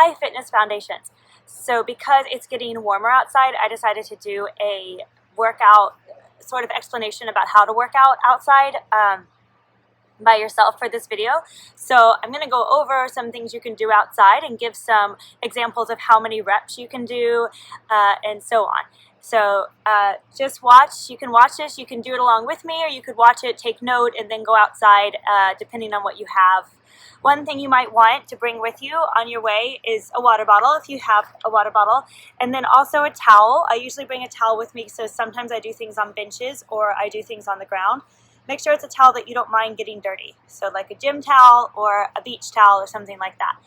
Hi Fitness Foundations. So because it's getting warmer outside, I decided to do a workout sort of explanation about how to work out outside by yourself for this video. So I'm going to go over some things you can do outside and give some examples of how many reps you can do and so on. So just watch. You can watch this, you can do it along with me, or you could watch it, take note, and then go outside depending on what you have. One thing you might want to bring with you on your way is a water bottle, if you have a water bottle, and then also a towel. I usually bring a towel with me, so sometimes I do things on benches or I do things on the ground. Make sure it's a towel that you don't mind getting dirty, so like a gym towel or a beach towel or something like that.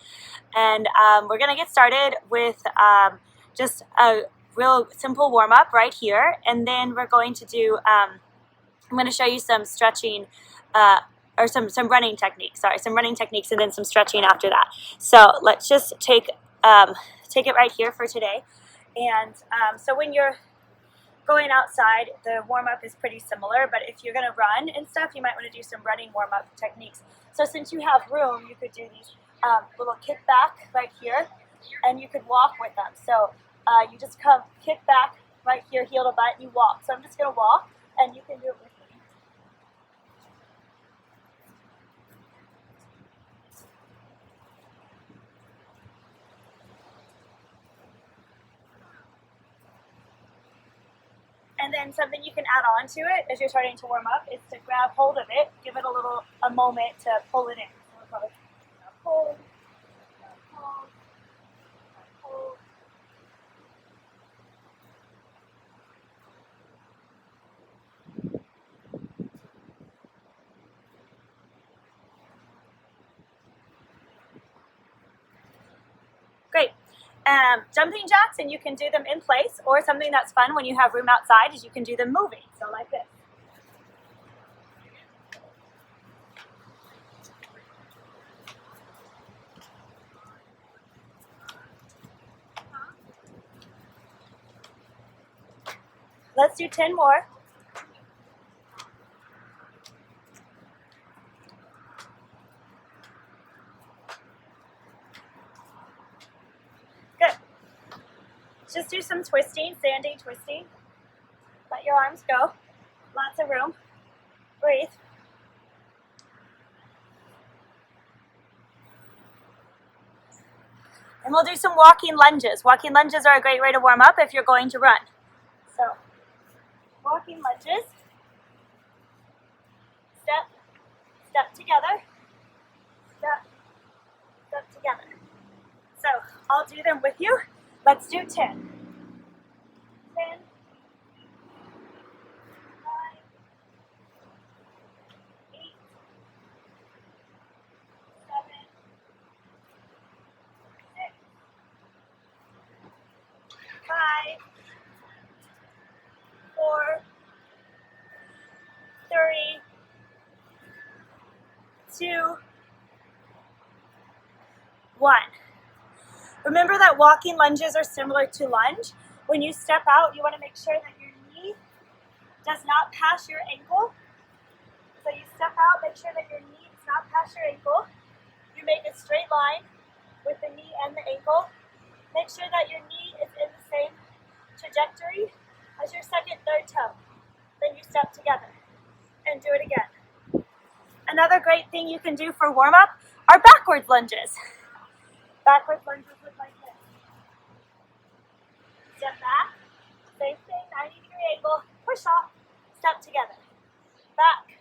And we're going to get started with just a real simple warm-up right here, and then we're going to do, I'm going to show you some stretching or some running techniques, some running techniques, and then some stretching after that. So let's just take it right here for today. And so when you're going outside, the warm-up is pretty similar, but if you're going to run and stuff, you might want to do some running warm-up techniques. So since you have room, you could do these little kick back right here, and you could walk with them. So you just come kick back right here, heel to butt, and you walk. So I'm just going to walk, and you can do it with me. And then something you can add on to it as you're starting to warm up is to grab hold of it, give it a moment to pull it in. So we'll probably hold, hold, hold. Great. Jumping jacks, and you can do them in place, or something that's fun when you have room outside is you can do them moving. So like this. Let's do 10 more. Good. Just do some twisting, standing twisting. Let your arms go. Lots of room. Breathe. And we'll do some walking lunges. Walking lunges are a great way to warm up if you're going to run. So, walking lunges. Step, step together. Step, step together. So, I'll do them with you. Let's do 10. 10, 9, 8, 7, 6, 5, 4, 3, 2, 1. Remember that walking lunges are similar to lunge. When you step out, you want to make sure that your knee does not pass your ankle. So you step out, make sure that your knee does not pass your ankle. You make a straight line with the knee and the ankle. Make sure that your knee is in the same trajectory as your second, third toe. Then you step together and do it again. Another great thing you can do for warm-up are backwards lunges. Backwards lunges look like this. Step back, same thing, 90-degree angle, push off, step together. Back,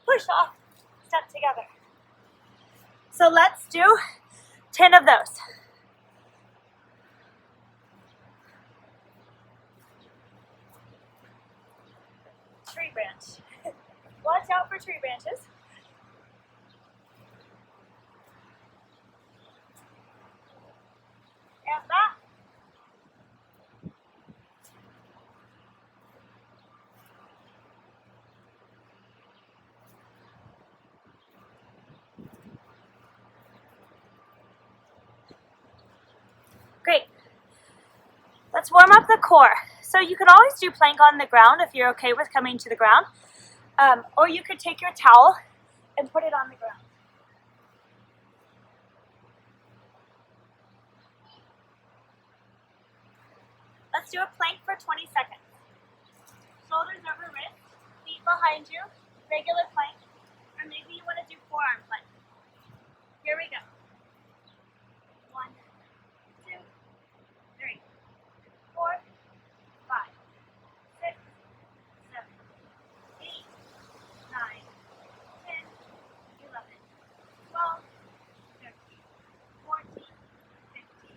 push off, step together. So let's do 10 of those. Tree branch. Watch out for tree branches. And back. Great. Let's warm up the core. So you can always do plank on the ground if you're okay with coming to the ground. Or you could take your towel and put it on the ground. let's do a plank for 20 seconds. Shoulders over wrist, feet behind you, regular plank, or maybe you want to do forearm plank. Here we go. 1, 2, 3, 4, 5, 6, 7, 8, 9, 10, 11, 12, 13, 14, 15,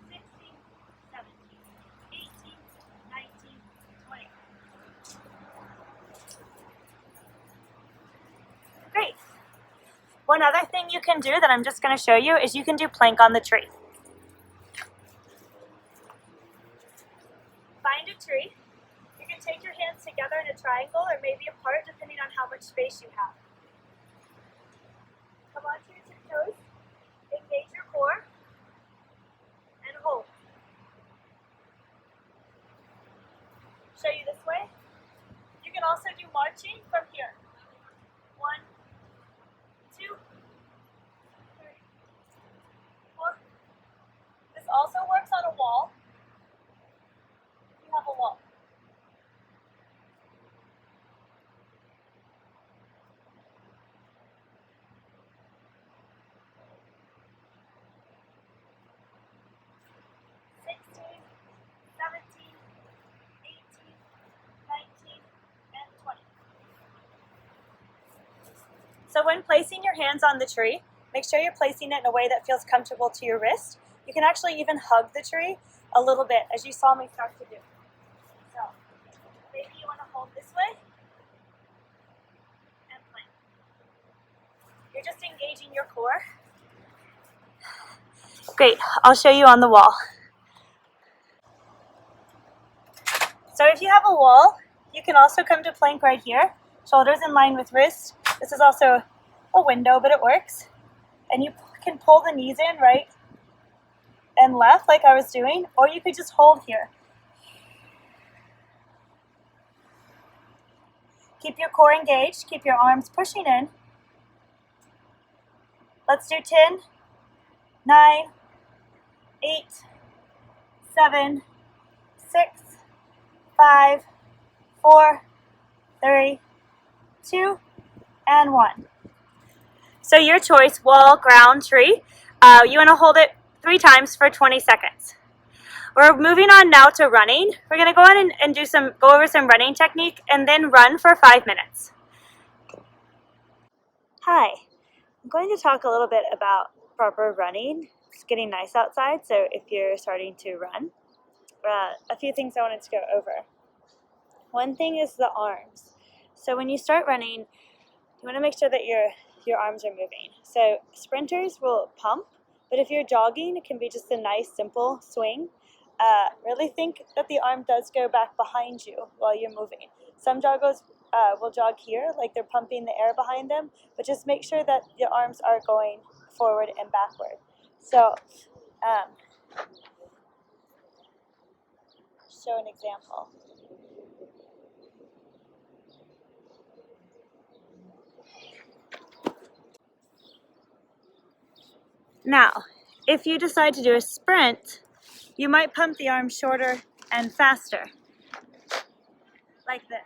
16, 17, 18, 19, 20. Great. One other thing you can do that I'm just going to show you is you can do plank on the tree. Find a tree. You can take your hands together in a triangle or maybe apart depending on how much space you have. Come onto your tiptoes, engage your core, and hold. Show you this way. You can also do marching from here. 1, 2, 3, 4. This also works on a wall. You have a wall. So when placing your hands on the tree, make sure you're placing it in a way that feels comfortable to your wrist. You can actually even hug the tree a little bit, as you saw me start to do. So maybe you want to hold this way and plank. You're just engaging your core. Great, I'll show you on the wall. So if you have a wall, you can also come to plank right here. Shoulders in line with wrist. This is also a window, but it works. And you can pull the knees in right and left like I was doing, or you could just hold here. Keep your core engaged, keep your arms pushing in. Let's do 10, 9, 8, 7, 6, 5, 4, 3, 2, and 1. So your choice, wall, ground, tree. You want to hold it 3 times for 20 seconds. We're moving on now to running. We're going to go on and go over some running technique and then run for 5 minutes. Hi, I'm going to talk a little bit about proper running. It's getting nice outside, so if you're starting to run, a few things I wanted to go over. One thing is the arms. So when you start running, you want to make sure that your arms are moving. So sprinters will pump, but if you're jogging, it can be just a nice, simple swing. Really think that the arm does go back behind you while you're moving. Some joggers will jog here, like they're pumping the air behind them, but just make sure that your arms are going forward and backward. So, show an example. Now, if you decide to do a sprint, you might pump the arm shorter and faster, like this.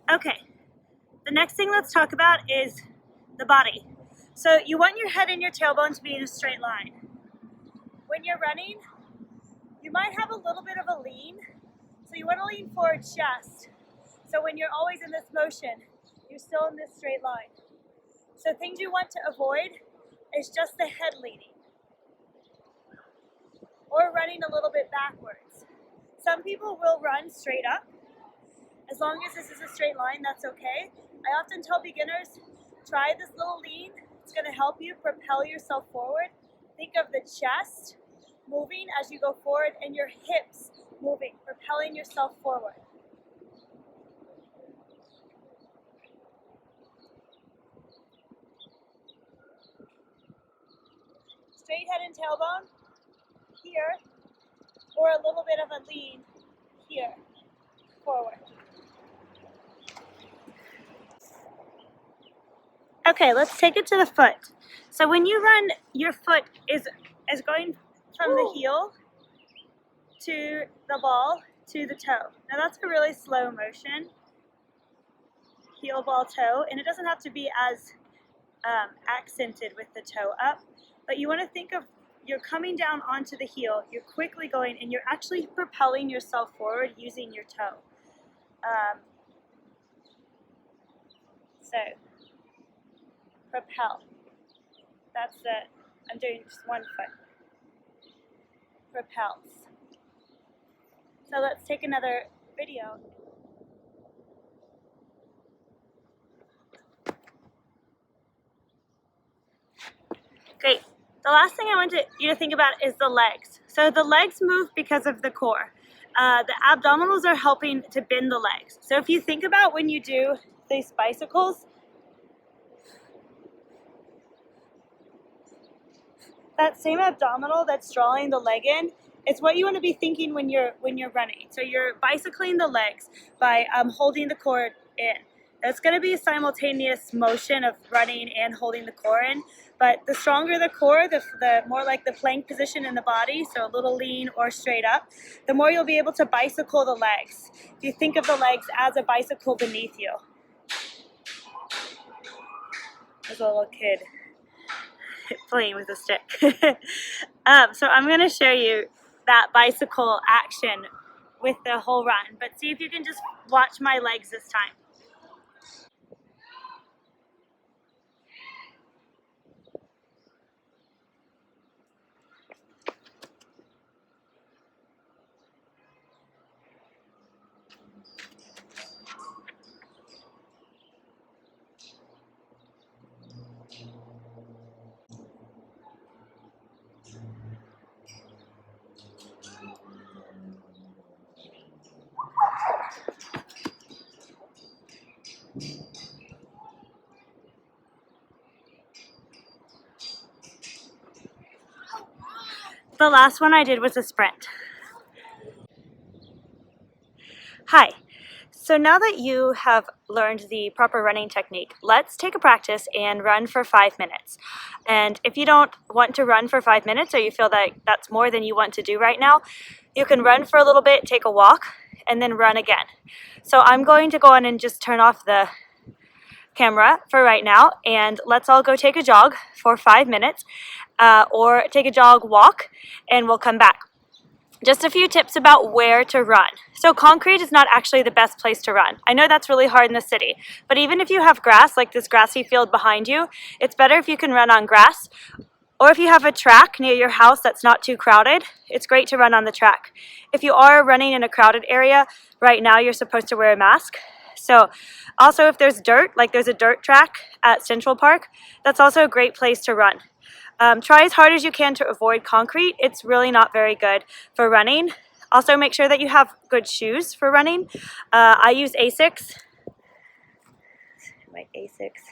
Okay, the next thing let's talk about is the body. So you want your head and your tailbone to be in a straight line. When you're running, you might have a little bit of a lean, so you want to lean forward chest. So when you're always in this motion, you're still in this straight line. So things you want to avoid is just the head leaning or running a little bit backwards. Some people will run straight up. As long as this is a straight line, that's okay. I often tell beginners, try this little lean. It's going to help you propel yourself forward. Think of the chest moving as you go forward and your hips moving, propelling yourself forward. Straight head and tailbone. Here, or a little bit of a lean here, forward. Okay, let's take it to the foot. So when you run, your foot is going from the heel to the ball to the toe. Now that's a really slow motion, heel, ball, toe, and it doesn't have to be as accented with the toe up, but you want to think of you're coming down onto the heel, you're quickly going, and you're actually propelling yourself forward using your toe. So, propel. That's it. I'm doing just one foot. Propels. So let's take another video. Great. The last thing I want you to think about is the legs. So the legs move because of the core. The abdominals are helping to bend the legs. So if you think about when you do these bicycles, that same abdominal that's drawing the leg in, it's what you want to be thinking when you're running. So you're bicycling the legs by holding the core in. It's going to be a simultaneous motion of running and holding the core in, but the stronger the core, the more like the plank position in the body, so a little lean or straight up, the more you'll be able to bicycle the legs. If you think of the legs as a bicycle beneath you. There's a little kid playing with a stick. So I'm going to show you that bicycle action with the whole run, but see if you can just watch my legs this time. The last one I did was a sprint. Hi. So now that you have learned the proper running technique, let's take a practice and run for 5 minutes. And if you don't want to run for 5 minutes, or you feel that that's more than you want to do right now, you can run for a little bit, take a walk, and then run again. So I'm going to go on and just turn off the camera for right now, and let's all go take a jog for 5 minutes, or take a jog walk, and we'll come back. Just a few tips about where to run. So concrete is not actually the best place to run. I know that's really hard in the city, but even if you have grass, like this grassy field behind you, it's better if you can run on grass. Or if you have a track near your house that's not too crowded, it's great to run on the track. If you are running in a crowded area, right now you're supposed to wear a mask. So also if there's dirt, like there's a dirt track at Central Park, that's also a great place to run. Try as hard as you can to avoid concrete. It's really not very good for running. Also make sure that you have good shoes for running. I use Asics. My Asics.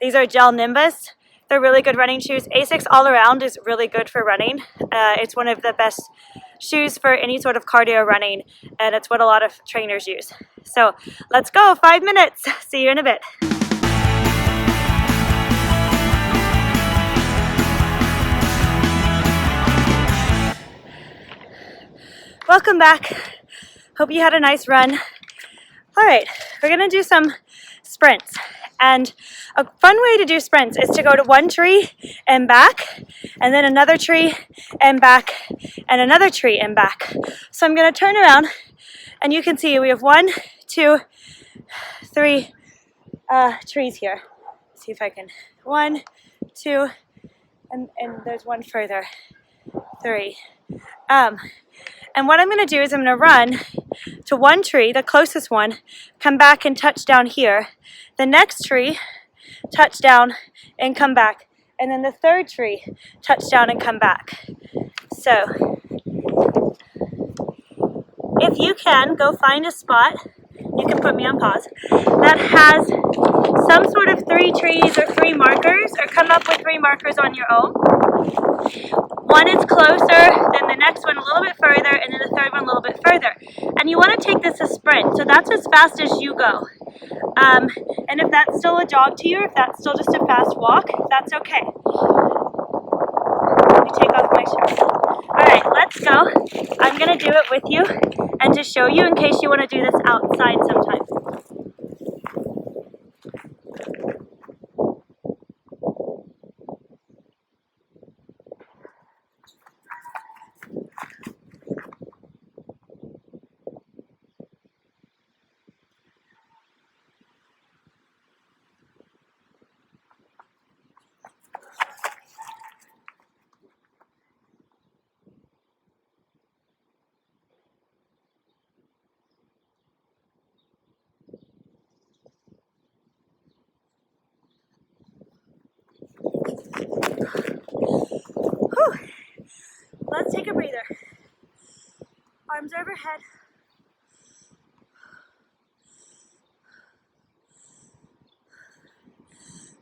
These are Gel Nimbus. They're really good running shoes. Asics all around is really good for running. It's one of the best shoes for any sort of cardio running, and it's what a lot of trainers use. So let's go, 5 minutes. See you in a bit. Welcome back. Hope you had a nice run. All right, we're gonna do some sprints. And a fun way to do sprints is to go to one tree and back, and then another tree and back, and another tree and back. So I'm gonna turn around, and you can see we have 1, 2, 3 trees here. Let's see if I can, 1, 2, and there's one further, 3. And what I'm going to do is I'm going to run to one tree, the closest one, come back and touch down here. The next tree, touch down and come back. And then the third tree, touch down and come back. So, if you can, go find a spot, you can put me on pause, that has some sort of 3 trees or 3 markers, or come up with 3 markers on your own. one is closer, then the next one a little bit further, and then the third one a little bit further. And you want to take this a sprint, so that's as fast as you go. And if that's still a jog to you, if that's still just a fast walk, that's okay. Let me take off my shirt. Alright, let's go. I'm going to do it with you and to show you in case you want to do this outside sometime. Whew. Let's take a breather. Arms overhead.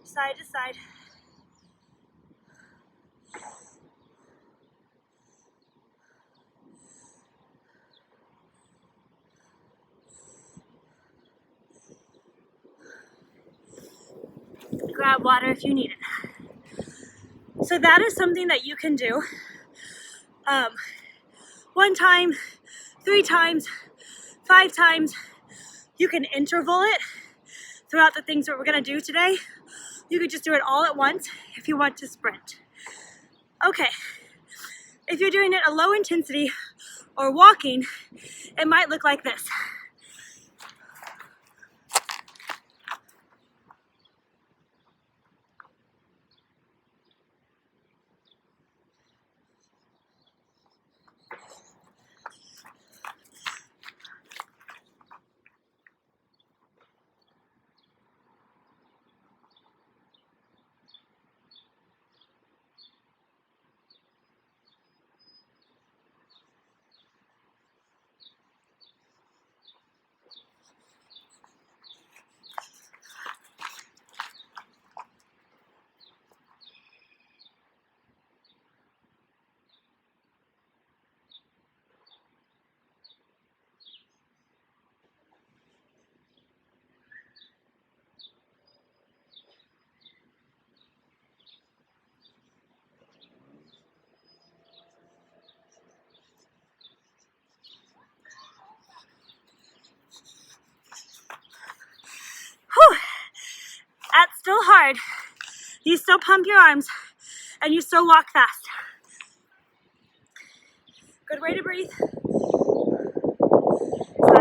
Side to side. Grab water if you need it. So that is something that you can do 1 time, 3 times, 5 times. You can interval it throughout the things that we're gonna do today. You could just do it all at once if you want to sprint. Okay, if you're doing it at low intensity or walking, it might look like this. Whew. That's still hard. You still pump your arms and you still walk fast. Good way to breathe. Side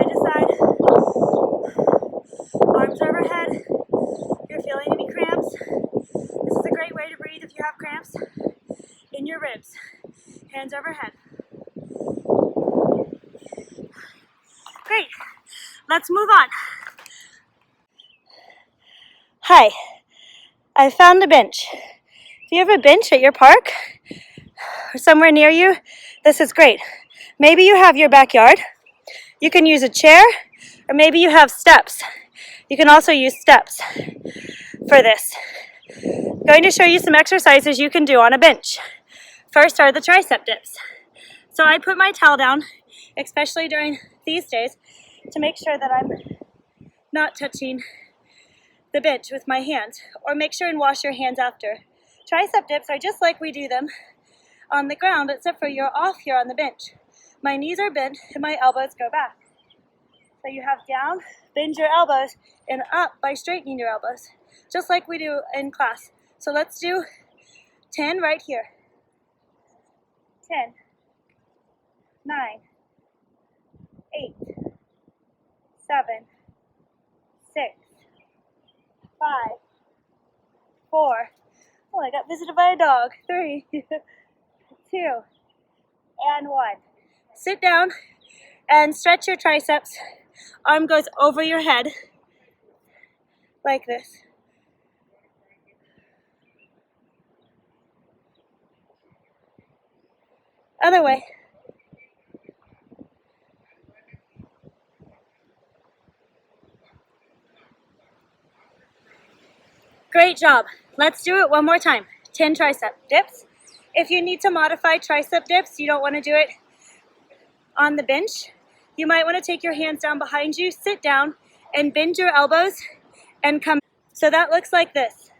to side. Arms overhead. If you're feeling any cramps, this is a great way to breathe if you have cramps in your ribs. Hands overhead. Great. Let's move on. Hi. I found a bench. If you have a bench at your park or somewhere near you, this is great. Maybe you have your backyard. You can use a chair, or maybe you have steps. You can also use steps for this. I'm going to show you some exercises you can do on a bench. First are the tricep dips. So I put my towel down, especially during these days, to make sure that I'm not touching the bench with my hands, or make sure and wash your hands after. Tricep dips are just like we do them on the ground, except for you're off here on the bench. My knees are bent and my elbows go back. So you have down, bend your elbows, and up by straightening your elbows, just like we do in class. So let's do 10 right here. 10, 9, 8, 7, 6, 5, 4. Oh, I got visited by a dog. 3, 2, and 1. Sit down and stretch your triceps. Arm goes over your head like this. Other way. Great job. Let's do it one more time. 10 tricep dips. If you need to modify tricep dips, you don't want to do it on the bench, you might want to take your hands down behind you, sit down, and bend your elbows and come. So that looks like this.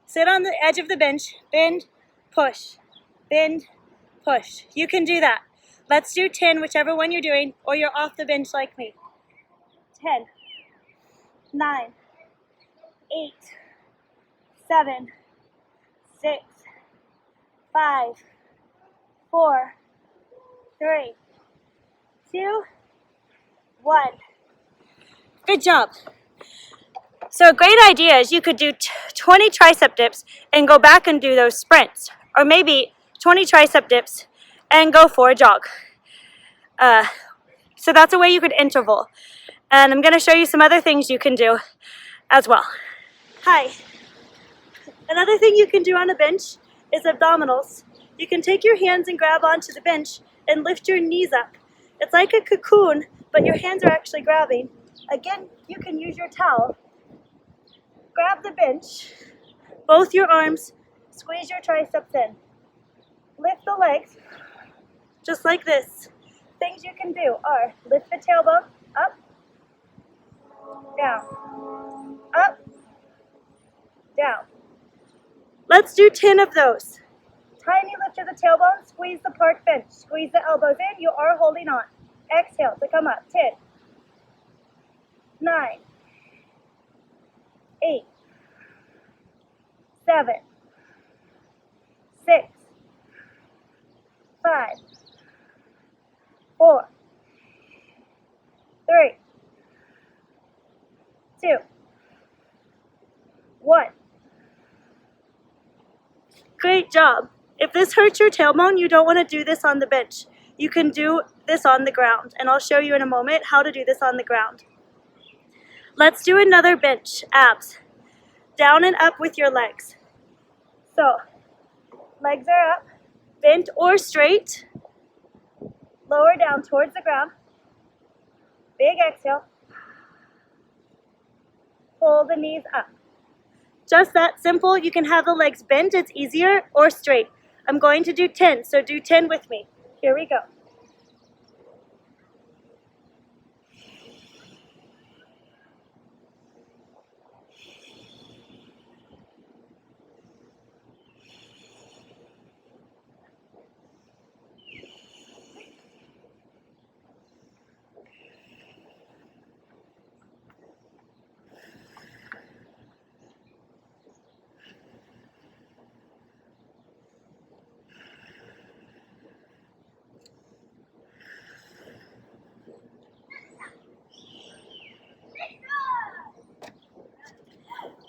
Sit on the edge of the bench, bend, push, bend, push. You can do that. Let's do 10, whichever one you're doing, or you're off the bench like me. 10, 9, 8, 7, 6, 5, 4, 3, 2, 1. Good job. So a great idea is you could do 20 tricep dips and go back and do those sprints. Or maybe 20 tricep dips and go for a jog. So that's a way you could interval. And I'm going to show you some other things you can do as well. Hi. Another thing you can do on a bench is abdominals. You can take your hands and grab onto the bench and lift your knees up. It's like a cocoon, but your hands are actually grabbing. Again, you can use your towel. Grab the bench, both your arms, squeeze your triceps in. Lift the legs, just like this. Things you can do are lift the tailbone, up, down, up, down. Let's do 10 of those. Tiny lift of the tailbone, squeeze the park bench, squeeze the elbows in, you are holding on. Exhale to come up, 10, 9, 8, 7, 6, 5, 4, 3, 2, 1. Great job. If this hurts your tailbone, you don't want to do this on the bench. You can do this on the ground, and I'll show you in a moment how to do this on the ground. Let's do another bench, abs. Down and up with your legs. So, legs are up, bent or straight. Lower down towards the ground. Big exhale. Pull the knees up. Just that simple. You can have the legs bent, it's easier, or straight. I'm going to do 10, so do 10 with me. Here we go.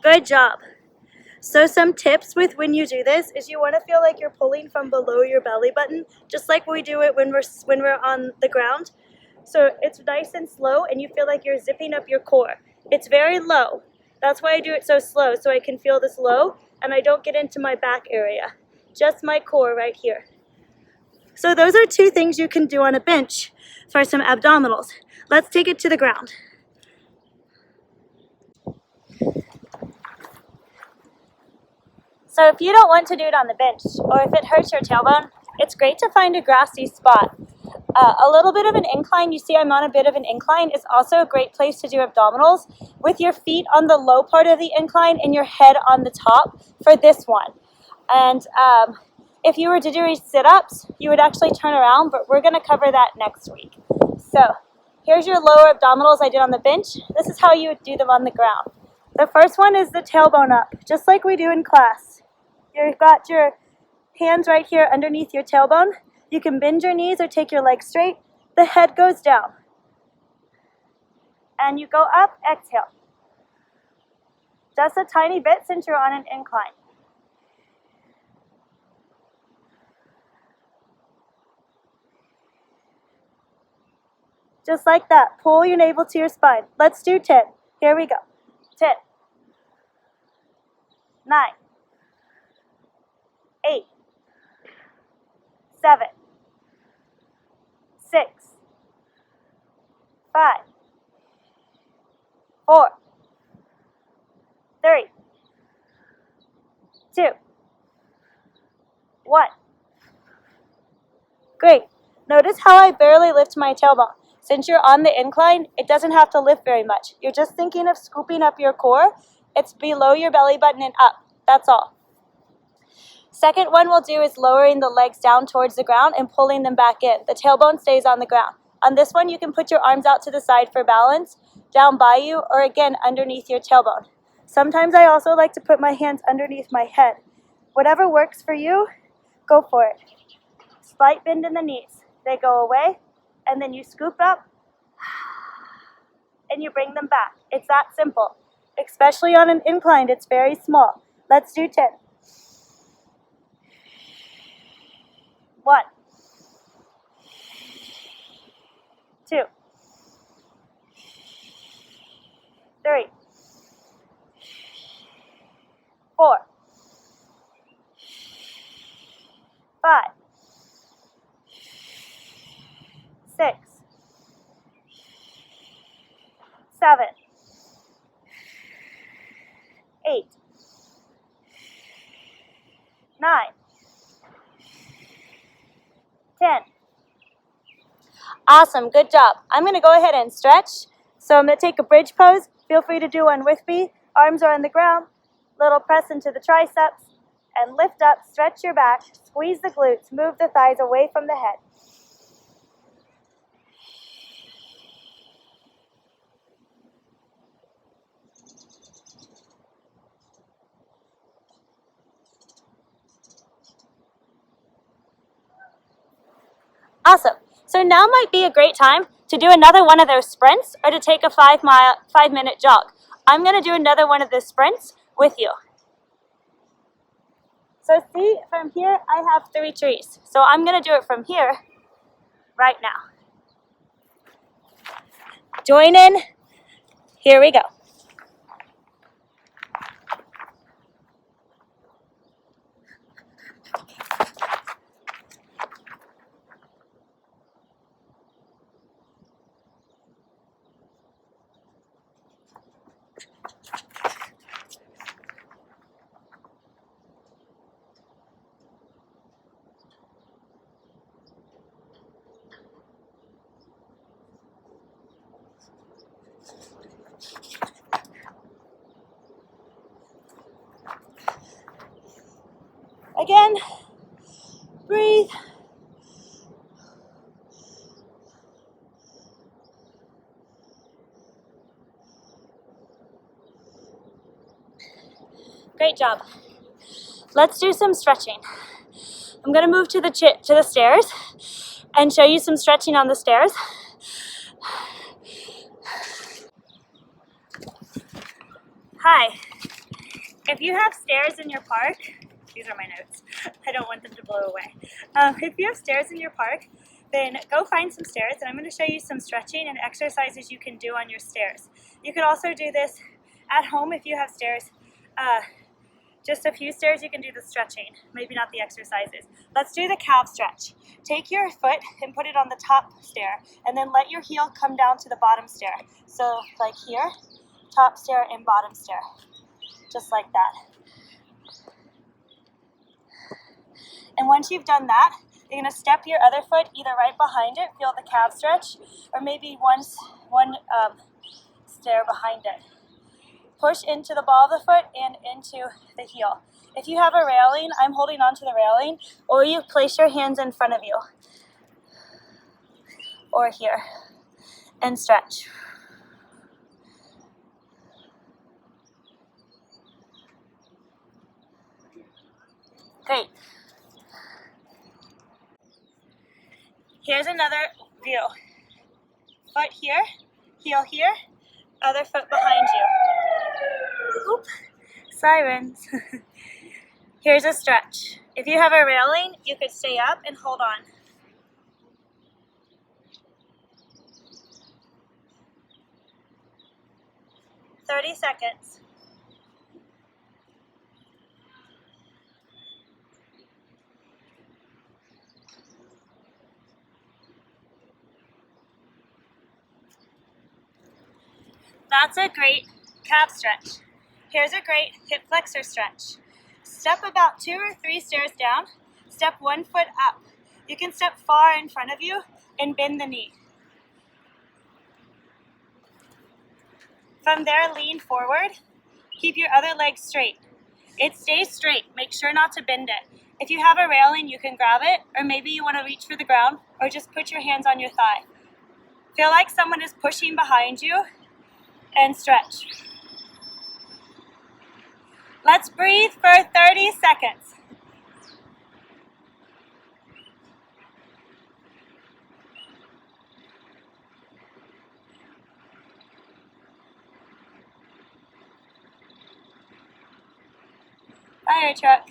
Good job. So some tips with when you do this is you want to feel like you're pulling from below your belly button, just like we do it when we're on the ground. So it's nice and slow, and you feel like you're zipping up your core. It's very low. That's why I do it so slow, so I can feel this low, and I don't get into my back area. Just my core right here. So those are 2 things you can do on a bench for some abdominals. Let's take it to the ground. So if you don't want to do it on the bench, or if it hurts your tailbone, it's great to find a grassy spot. A little bit of an incline, you see I'm on a bit of an incline, is also a great place to do abdominals with your feet on the low part of the incline and your head on the top for this one. And if you were to do sit-ups, you would actually turn around, but we're going to cover that next week. So here's your lower abdominals I did on the bench. This is how you would do them on the ground. The first one is the tailbone up, just like we do in class. You've got your hands right here underneath your tailbone. You can bend your knees or take your legs straight. The head goes down. And you go up, exhale. Just a tiny bit since you're on an incline. Just like that. Pull your navel to your spine. Let's do 10. Here we go. 10, 9, 8, 7, 6, 5, 4, 3, 2, 1. Great. Notice how I barely lift my tailbone. Since you're on the incline, it doesn't have to lift very much. You're just thinking of scooping up your core. It's below your belly button and up. That's all. Second one we'll do is lowering the legs down towards the ground and pulling them back in. The tailbone stays on the ground. On this one, you can put your arms out to the side for balance, down by you, or again, underneath your tailbone. Sometimes I also like to put my hands underneath my head. Whatever works for you, go for it. Slight bend in the knees. They go away, and then you scoop up, and you bring them back. It's that simple. Especially on an incline, it's very small. Let's do 10. 1, 2, 3, 4, 5, 6, 7, 8, 9, 10. Awesome, good job. I'm going to go ahead and stretch. So I'm going to take a bridge pose. Feel free to do one with me. Arms are on the ground. Little press into the triceps. And lift up, stretch your back, squeeze the glutes, move the thighs away from the head. Awesome. So now might be a great time to do another one of those sprints or to take a 5-minute jog. I'm going to do another one of those sprints with you. So see, from here I have 3 trees. So I'm going to do it from here right now. Join in. Here we go. Again, breathe. Great job. Let's do some stretching. I'm going to move to the stairs and show you some stretching on the stairs. Hi. If you have stairs in your park, these are my notes. I don't want them to blow away. If you have stairs in your park, then go find some stairs, and I'm going to show you some stretching and exercises you can do on your stairs. You can also do this at home if you have stairs. Just a few stairs, you can do the stretching, maybe not the exercises. Let's do the calf stretch. Take your foot and put it on the top stair, and then let your heel come down to the bottom stair. So like here, top stair and bottom stair, just like that. And once you've done that, you're going to step your other foot either right behind it, feel the calf stretch, or maybe one stair behind it. Push into the ball of the foot and into the heel. If you have a railing, I'm holding onto the railing, or you place your hands in front of you, or here, and stretch. Great. Here's another view. Foot here, heel here, other foot behind you. Oop, sirens. Here's a stretch. If you have a railing, you could stay up and hold on. "30 seconds. That's a great calf stretch. Here's a great hip flexor stretch. Step about 2 or 3 stairs down, step 1 foot up. You can step far in front of you and bend the knee. From there, lean forward. Keep your other leg straight. It stays straight. Make sure not to bend it. If you have a railing, you can grab it, or maybe you want to reach for the ground, or just put your hands on your thigh. Feel like someone is pushing behind you and stretch. Let's breathe for 30 seconds. Fire truck.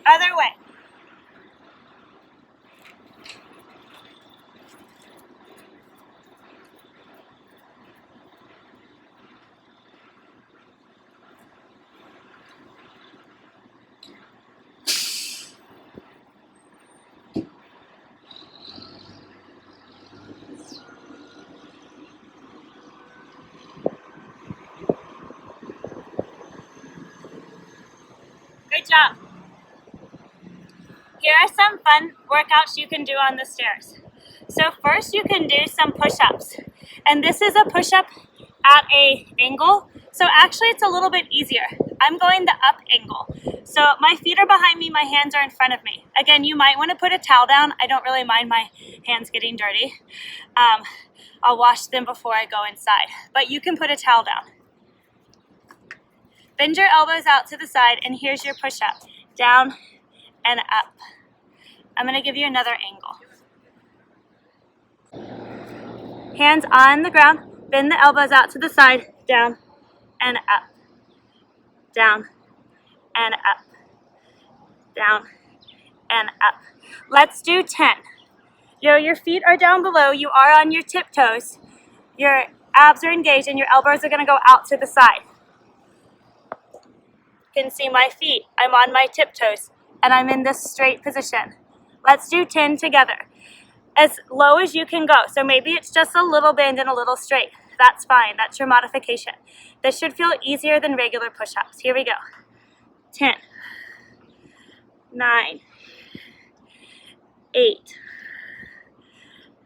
Other way. Good job. Here are some fun workouts you can do on the stairs. So first you can do some push-ups. And this is a push-up at an angle. So actually it's a little bit easier. I'm going the up angle. So my feet are behind me, my hands are in front of me. Again, you might want to put a towel down. I don't really mind my hands getting dirty. I'll wash them before I go inside. But you can put a towel down. Bend your elbows out to the side, and here's your push-up. Down and up. I'm going to give you another angle. Hands on the ground. Bend the elbows out to the side. Down and up. Down and up. Down and up. Let's do 10. Your feet are down below. You are on your tiptoes. Your abs are engaged, and your elbows are going to go out to the side. You can see my feet. I'm on my tiptoes, and I'm in this straight position. Let's do 10 together. As low as you can go. So maybe it's just a little bend and a little straight. That's fine. That's your modification. This should feel easier than regular push-ups. Here we go. 10, 9, 8,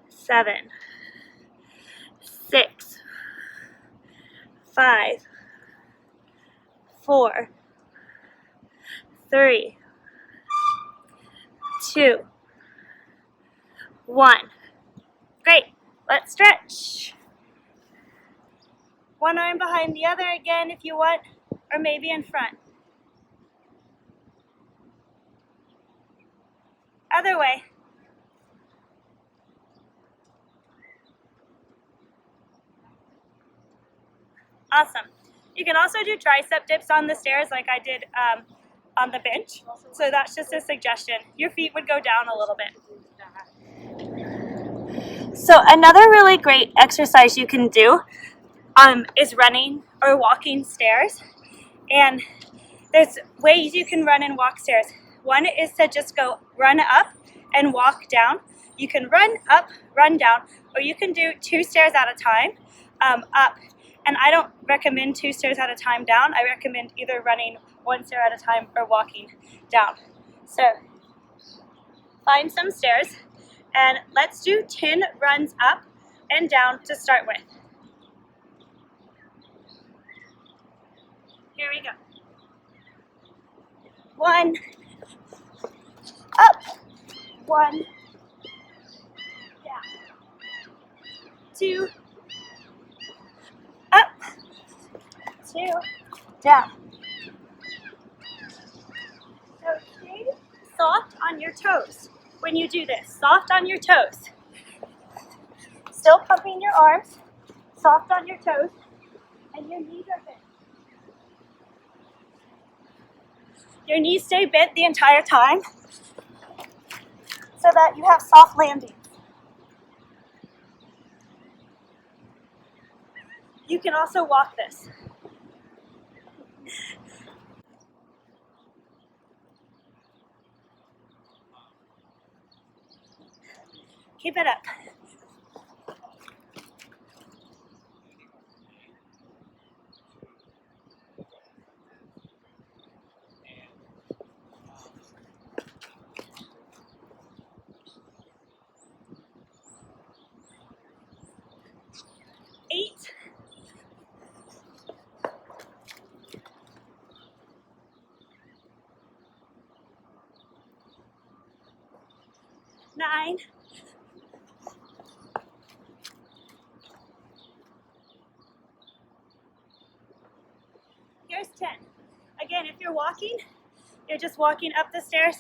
7, 6, 5, 4, 3, 2, 1. Great. Let's stretch. One arm behind the other again if you want, or maybe in front. Other way. Awesome. You can also do tricep dips on the stairs like I did on the bench. So that's just a suggestion. Your feet would go down a little bit. So another really great exercise you can do is running or walking stairs. And there's ways you can run and walk stairs. One is to just go run up and walk down. You can run up, run down, or you can do 2 stairs at a time up. And I don't recommend 2 stairs at a time down. I recommend either running 1 stair at a time or walking down. So find some stairs and let's do 10 runs up and down to start with. Here we go. 1, up, 1, down, 2, up, 2, down. So stay soft on your toes when you do this. Soft on your toes. Still pumping your arms, soft on your toes, and your knees are bent. Your knees stay bent the entire time so that you have soft landings. You can also walk this. Keep it up. 9, here's 10. Again, if you're walking, you're just walking up the stairs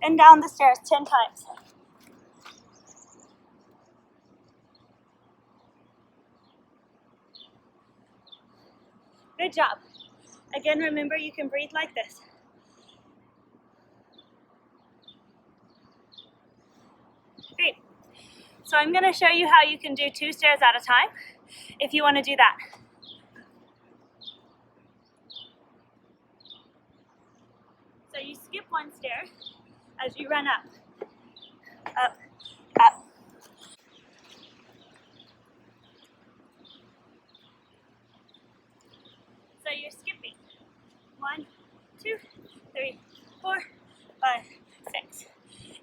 and down the stairs 10 times. Good job. Again, remember you can breathe like this. Great. So I'm going to show you how you can do 2 stairs at a time if you want to do that. So you skip 1 stair as you run up, up, up. So you're skipping 1, 2, 3, 4, 5, 6.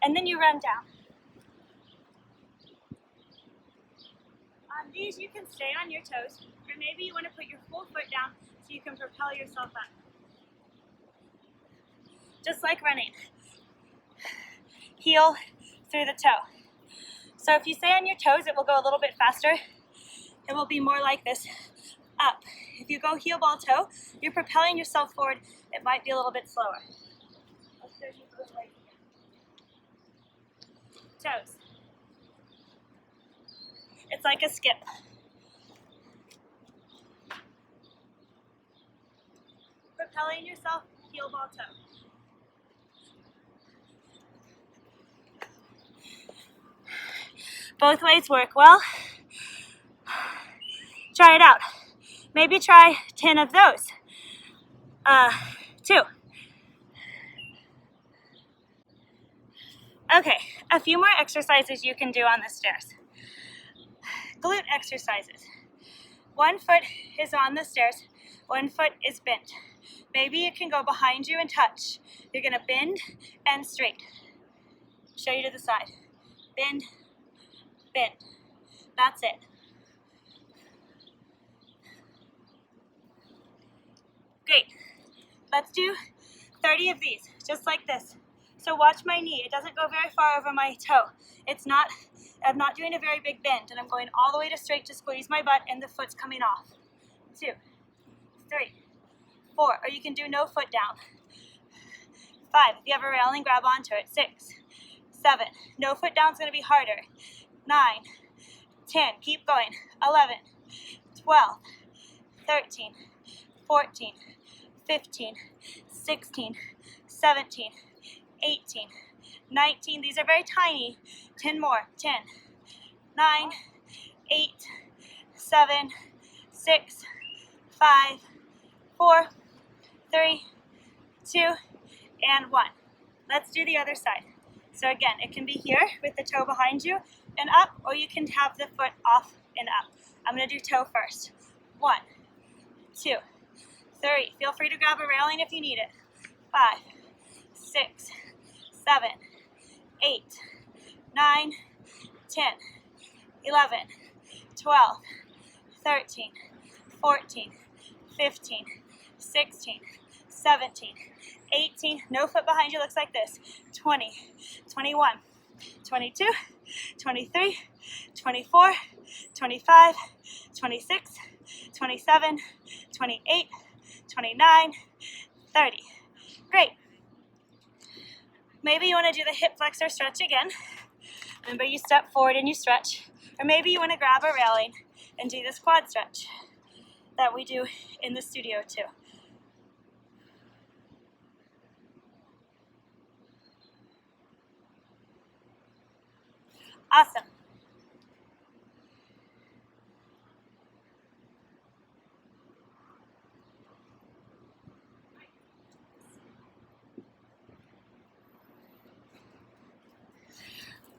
And then you run down. On these, you can stay on your toes, or maybe you want to put your full foot down so you can propel yourself up. Just like running. Heel through the toe. So if you stay on your toes, it will go a little bit faster. It will be more like this, up. If you go heel, ball, toe, you're propelling yourself forward. It might be a little bit slower. Let's show you both legs again. Toes. It's like a skip. Propelling yourself, heel, ball, toe. Both ways work well. Try it out. Maybe try 10 of those. 2. Okay, a few more exercises you can do on the stairs. Glute exercises. 1 foot is on the stairs, 1 foot is bent. Maybe it can go behind you and touch. You're gonna bend and straight. Show you to the side. Bend, bend. That's it. Great. Let's do 30 of these, just like this. So watch my knee. It doesn't go very far over my toe. I'm not doing a very big bend, and I'm going all the way to straight to squeeze my butt, and the foot's coming off. 2, 3, 4, or you can do no foot down. 5, if you have a railing, grab onto it. 6, 7, no foot down is going to be harder. 9, 10, keep going. 11, 12, 13, 14, 15, 16, 17, 18, 19. These are very tiny. 10 more. 10, 9, 8, 7, 6, 5, 4, 3, 2, and 1. Let's do the other side. So again, it can be here with the toe behind you and up, or you can have the foot off and up. I'm going to do toe first. 1, 2, 3. Feel free to grab a railing if you need it. 5, 6, 7, 8, 9, 10, 11, 12, 13, 14, 15, 16, 17, 18. No foot behind you, looks like this. 20, 21, 22, 23, 24, 25, 26, 27, 28, 29, 30. Great. Maybe you want to do the hip flexor stretch again. Remember, you step forward and you stretch. Or maybe you want to grab a railing and do this quad stretch that we do in the studio too. Awesome.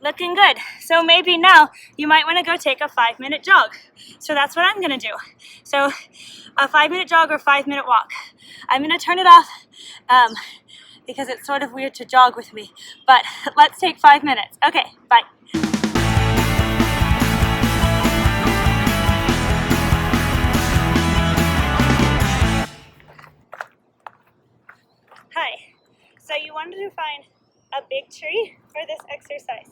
Looking good. So maybe now you might want to go take a 5-minute jog. So that's what I'm going to do. So a 5-minute jog or 5-minute walk. I'm going to turn it off because it's sort of weird to jog with me. But let's take 5 minutes. Okay, bye. Hi. So you wanted to find a big tree for this exercise.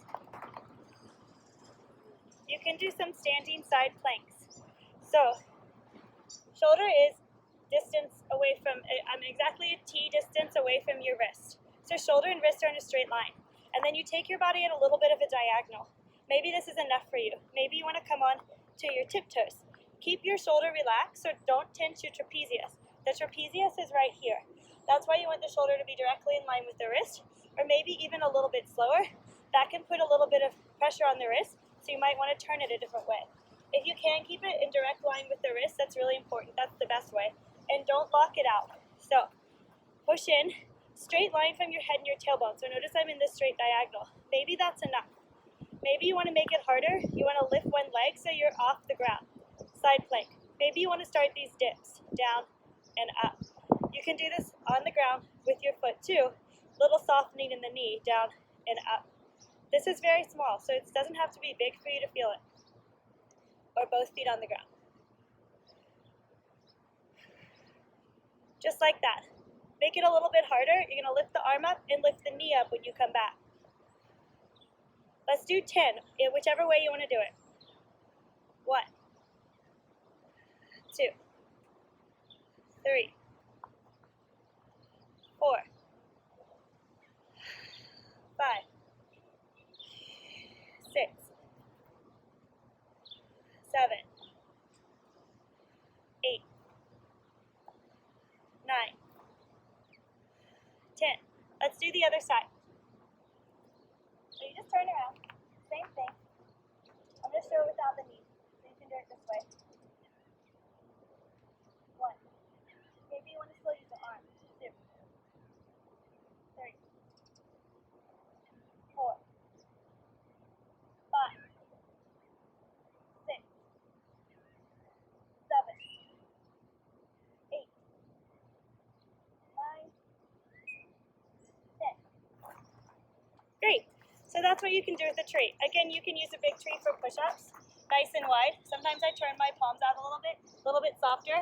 you can do some standing side planks. So shoulder is distance away from, I'm exactly a T distance away from your wrist. So shoulder and wrist are in a straight line. And then you take your body at a little bit of a diagonal. Maybe this is enough for you. Maybe you want to come on to your tiptoes. Keep your shoulder relaxed, so don't tense your trapezius. The trapezius is right here. That's why you want the shoulder to be directly in line with the wrist, or maybe even a little bit slower. That can put a little bit of pressure on the wrist, so you might want to turn it a different way. If you can keep it in direct line with the wrist, that's really important. That's the best way. And don't lock it out. So push in, straight line from your head and your tailbone. So notice I'm in this straight diagonal. Maybe that's enough. Maybe you want to make it harder. You want to lift one leg so you're off the ground. Side plank. Maybe you want to start these dips, down and up. You can do this on the ground with your foot too. Little softening in the knee, down and up. This is very small, so it doesn't have to be big for you to feel it. Or both feet on the ground. Just like that. Make it a little bit harder. You're going to lift the arm up and lift the knee up when you come back. Let's do 10, whichever way you want to do it. 1, 2, 3, 4, 5, 6, 7, 8, 9, 10. Let's do the other side. So you just turn around, same thing. I'm going to show it without the knee, so you can do it this way. 1. Maybe you want to still use the arm. 2, 3, 4, 5, 6, 7, 8, 9, 10. Great. So that's what you can do with a tree. Again, you can use a big tree for push-ups, nice and wide. Sometimes I turn my palms out a little bit softer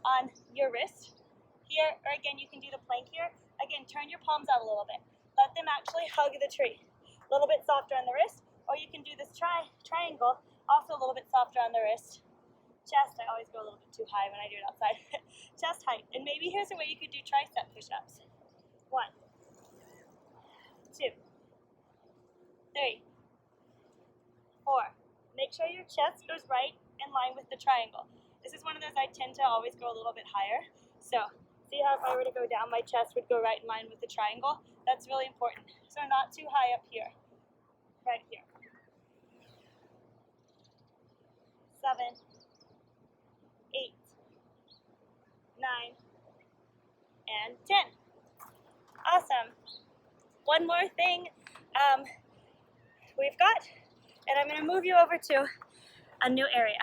on your wrist here, or again, you can do the plank here. Again, turn your palms out a little bit. Let them actually hug the tree. A little bit softer on the wrist, or you can do this triangle, also a little bit softer on the wrist. Chest, I always go a little bit too high when I do it outside. Chest height. And maybe here's a way you could do tricep push-ups. 1, 2, 3, 4. Make sure your chest goes right in line with the triangle. This is one of those I tend to always go a little bit higher. So see how if I were to go down, my chest would go right in line with the triangle? That's really important. So not too high up here. Right here. 7, 8, 9, and 10. Awesome. One more thing we've got, and I'm going to move you over to a new area.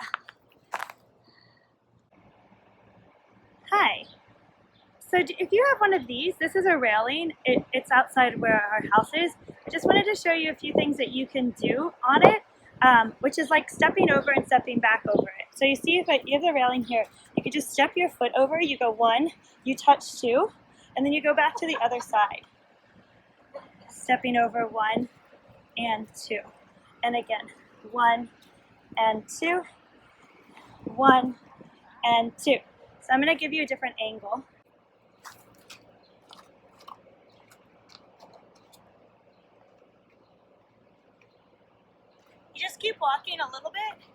Hi. So if you have one of these, this is a railing. It's outside where our house is. I just wanted to show you a few things that you can do on it, which is like stepping over and stepping back over it. So you see if you have the railing here, you can just step your foot over, you go 1, you touch 2, and then you go back to the other side. Stepping over 1 and 2. And again, 1 and 2, 1 and 2. So I'm going to give you a different angle. You just keep walking a little bit.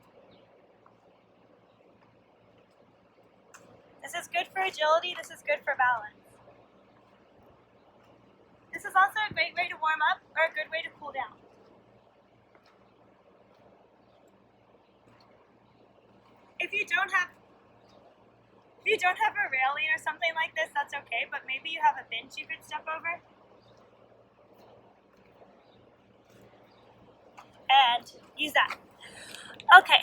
This is good for agility, this is good for balance. This is also a great way to warm up or a good way to cool down. If you don't have a railing or something like this, that's okay, but maybe you have a bench you could step over. And use that. Okay,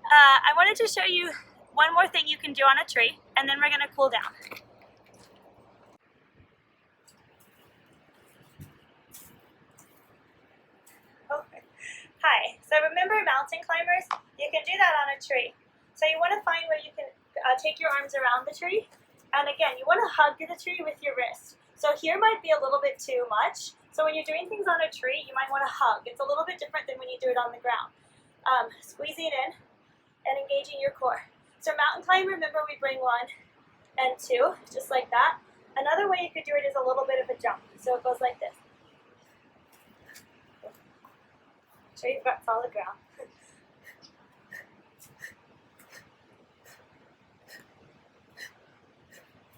I wanted to show you one more thing you can do on a tree, and then we're going to cool down. Okay. Hi, so remember mountain climbers? You can do that on a tree. So you want to find where you can take your arms around the tree, and again, you want to hug the tree with your wrist. So here might be a little bit too much. So when you're doing things on a tree, you might want to hug. It's a little bit different than when you do it on the ground. squeezing in and engaging your core. So mountain climb, remember we bring 1 and 2, just like that. Another way you could do it is a little bit of a jump. So it goes like this. Make sure you've got solid ground.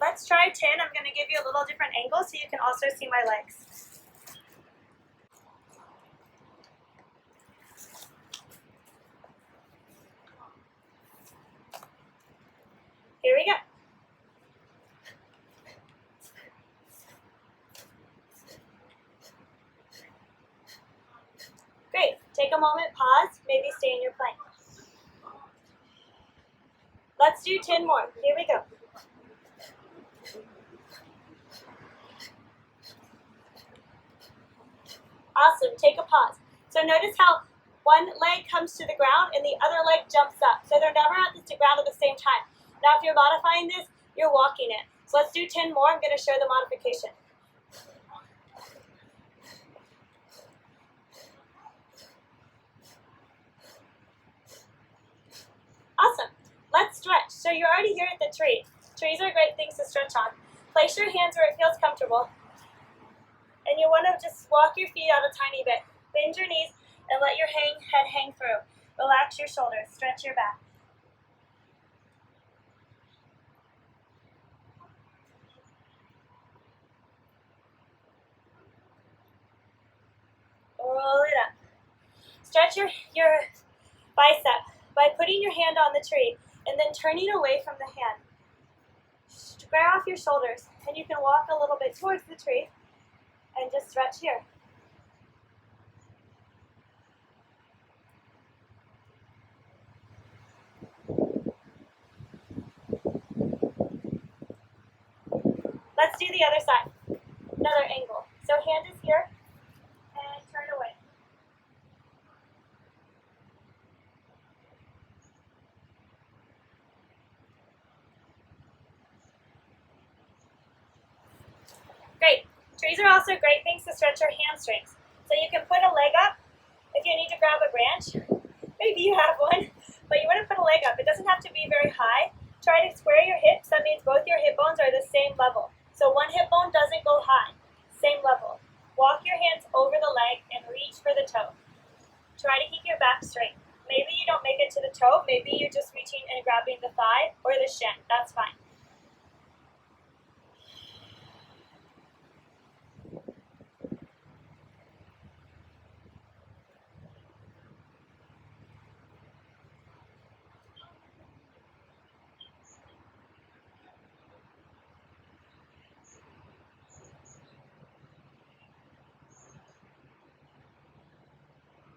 Let's try 10. I'm going to give you a little different angle so you can also see my legs. Here we go. Great. Take a moment, pause, maybe stay in your plank. Let's do 10 more. Here we go. Awesome. Take a pause. So notice how one leg comes to the ground and the other leg jumps up. So they're never at the ground at the same time. Now if you're modifying this, you're walking it. So let's do 10 more. I'm going to show the modification. Awesome. Let's stretch. So you're already here at the tree. Trees are great things to stretch on. Place your hands where it feels comfortable. And you want to just walk your feet out a tiny bit. Bend your knees and let your head hang through. Relax your shoulders. Stretch your back. Roll it up. Stretch your bicep by putting your hand on the tree and then turning away from the hand. Square off your shoulders and you can walk a little bit towards the tree and just stretch here. Let's do the other side. Another angle. So hand is here and turn away. Great. Trees are also great things to stretch your hamstrings. So you can put a leg up if you need to grab a branch. Maybe you have one, but you want to put a leg up. It doesn't have to be very high. Try to square your hips. That means both your hip bones are the same level. So one hip bone doesn't go high. Same level. Walk your hands over the leg and reach for the toe. Try to keep your back straight. Maybe you don't make it to the toe. Maybe you're just reaching and grabbing the thigh or the shin. That's fine.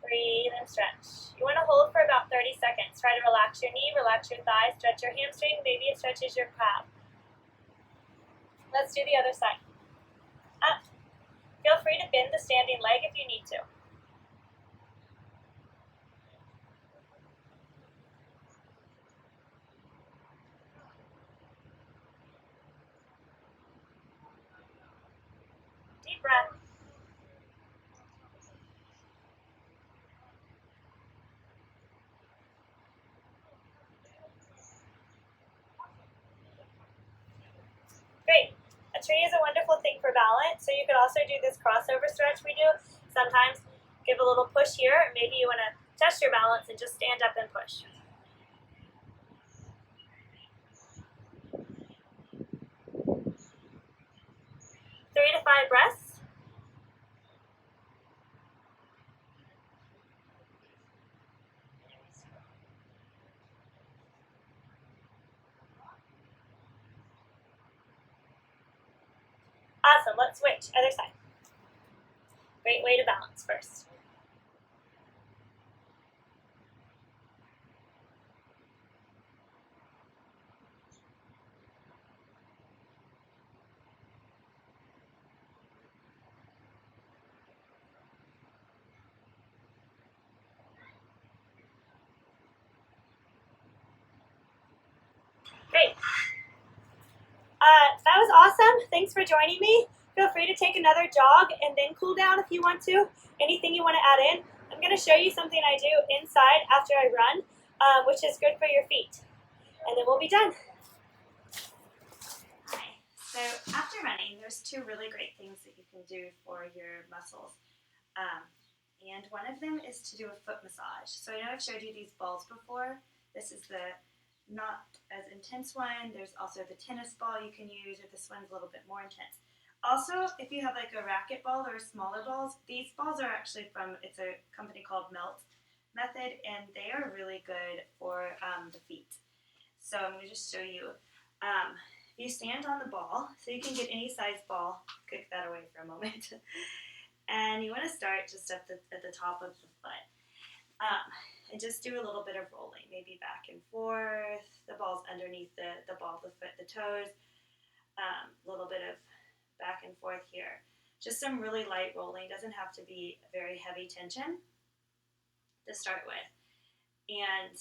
Breathe and stretch. You want to hold for about 30 seconds. Try to relax your knee, relax your thigh, stretch your hamstring. Maybe it stretches your calf. Let's do the other side. Up. Feel free to bend the standing leg if you need to. Deep breath. Great. A tree is a wonderful thing for balance, so you could also do this crossover stretch we do. Sometimes give a little push here, or maybe you want to test your balance and just stand up and push. 3 to 5 breaths. Awesome, let's switch, other side. Great way to balance first. Great. That was awesome. Thanks for joining me. Feel free to take another jog and then cool down if you want to. Anything you want to add in. I'm going to show you something I do inside after I run, which is good for your feet. And then we'll be done. Hi. So after running, there's two really great things that you can do for your muscles. And one of them is to do a foot massage. So I know I've showed you these balls before. This is the not as intense one. There's also the tennis ball you can use, or this one's a little bit more intense. Also, if you have like a racket ball or smaller balls, these balls are actually it's a company called Melt Method, and they are really good for the feet. So I'm going to just show you. You stand on the ball, so you can get any size ball. Kick that away for a moment. And you want to start just at the top of the foot. And just do a little bit of rolling, maybe back and forth. The ball's underneath the ball of the foot, the toes. A little bit of back and forth here. Just some really light rolling. Doesn't have to be a very heavy tension to start with. And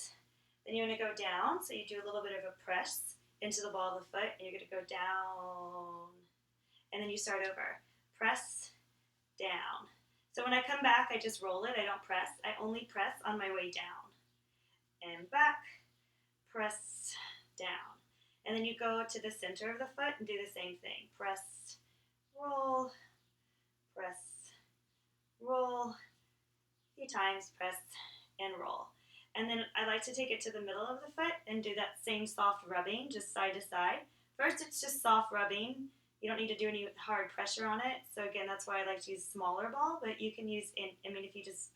then you're going to go down, so you do a little bit of a press into the ball of the foot, and you're going to go down, and then you start over. Press, down. So when I come back, I just roll it. I don't press. I only press on my way down. And back, press, down. And then you go to the center of the foot and do the same thing. Press, roll, press, roll. A few times, press, and roll. And then I like to take it to the middle of the foot and do that same soft rubbing, just side to side. First, it's just soft rubbing. You don't need to do any hard pressure on it. So again, that's why I like to use smaller ball, but you can use, if you just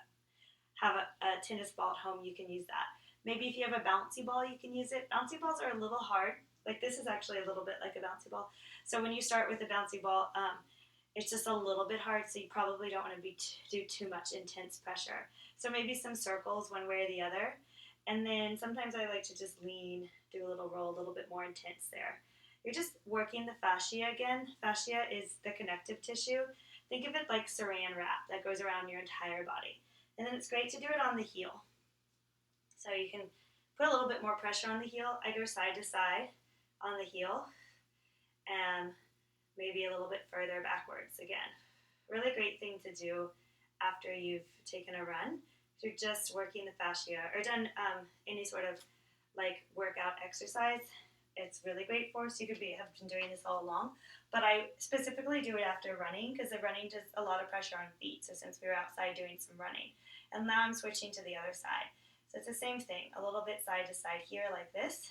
have a tennis ball at home, you can use that. Maybe if you have a bouncy ball, you can use it. Bouncy balls are a little hard. Like this is actually a little bit like a bouncy ball. So when you start with a bouncy ball, it's just a little bit hard, so you probably don't want to do too much intense pressure. So maybe some circles one way or the other. And then sometimes I like to just lean, do a little roll, a little bit more intense there. You're just working the fascia again. Fascia is the connective tissue. Think of it like saran wrap that goes around your entire body. And then it's great to do it on the heel. So you can put a little bit more pressure on the heel. I go side to side on the heel and maybe a little bit further backwards again. Really great thing to do after you've taken a run. If you're just working the fascia or done any sort of like workout exercise, it's really great for. So you could have been doing this all along, but I specifically do it after running because the running does a lot of pressure on feet. So since we were outside doing some running, and now I'm switching to the other side. So it's the same thing, a little bit side to side here like this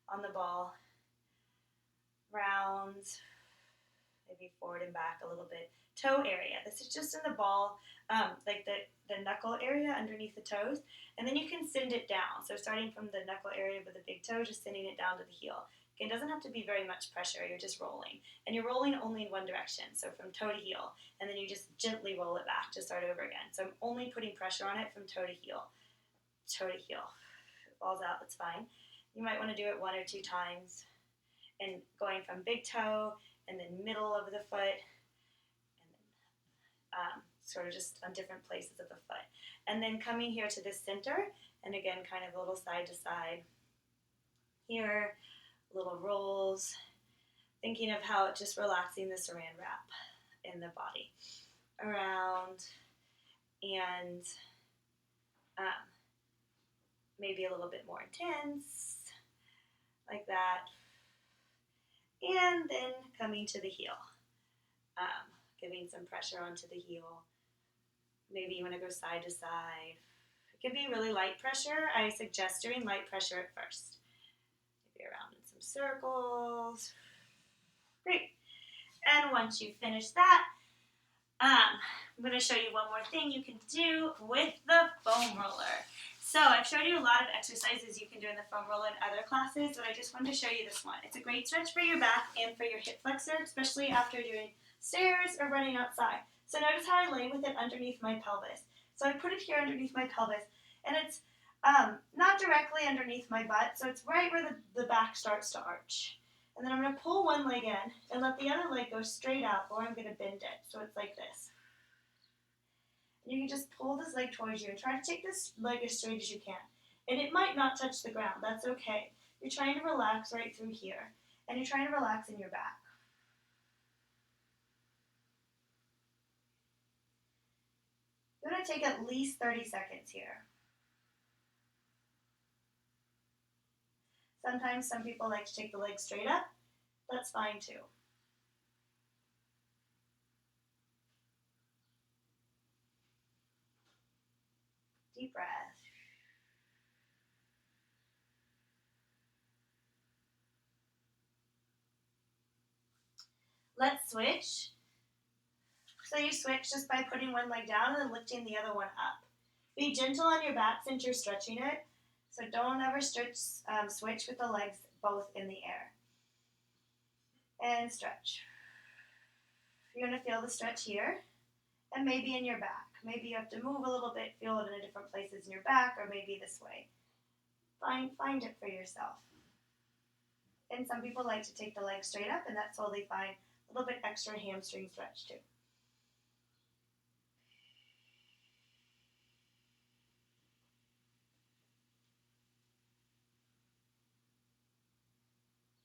on the ball, round, maybe forward and back a little bit. Toe area. This is just in the ball, like the knuckle area underneath the toes, and then you can send it down. So starting from the knuckle area with the big toe, just sending it down to the heel. Again, it doesn't have to be very much pressure. You're just rolling, and you're rolling only in one direction. So from toe to heel, and then you just gently roll it back to start over again. So I'm only putting pressure on it from toe to heel. Toe to heel. If it falls out, that's fine. You might want to do it 1 or 2 times, and going from big toe and then middle of the foot. Sort of just on different places of the foot. And then coming here to the center, and again, kind of a little side to side. Here, little rolls. Thinking of how just relaxing the saran wrap in the body. Around, and maybe a little bit more intense, like that. And then coming to the heel. Giving some pressure onto the heel. Maybe you want to go side to side. It can be really light pressure. I suggest doing light pressure at first. Maybe around in some circles. Great. And once you finish that, I'm going to show you one more thing you can do with the foam roller. So I've showed you a lot of exercises you can do in the foam roller in other classes, but I just wanted to show you this one. It's a great stretch for your back and for your hip flexor, especially after doing stairs or running outside. So notice how I lay with it underneath my pelvis. So I put it here underneath my pelvis, and it's not directly underneath my butt, so it's right where the back starts to arch. And then I'm going to pull one leg in and let the other leg go straight out, or I'm going to bend it. So it's like this. And you can just pull this leg towards you and try to take this leg as straight as you can. And it might not touch the ground. That's okay. You're trying to relax right through here, and you're trying to relax in your back. I'm going to take at least 30 seconds here. Sometimes some people like to take the legs straight up. That's fine too. Deep breath. Let's switch. So you switch just by putting one leg down and then lifting the other one up. Be gentle on your back since you're stretching it. So don't ever switch with the legs both in the air. And stretch. You're going to feel the stretch here and maybe in your back. Maybe you have to move a little bit, feel it in different places in your back, or maybe this way. Find it for yourself. And some people like to take the legs straight up, and that's totally fine. A little bit extra hamstring stretch too.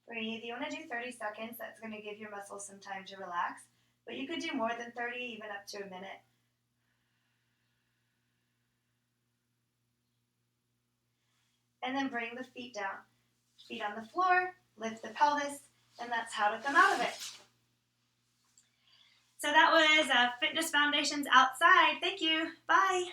Breathe. You want to do 30 seconds. That's going to give your muscles some time to relax. But you could do more than 30, even up to a minute. And then bring the feet down. Feet on the floor, lift the pelvis, and that's how to come out of it. So that was Fitness Foundations Outside. Thank you. Bye.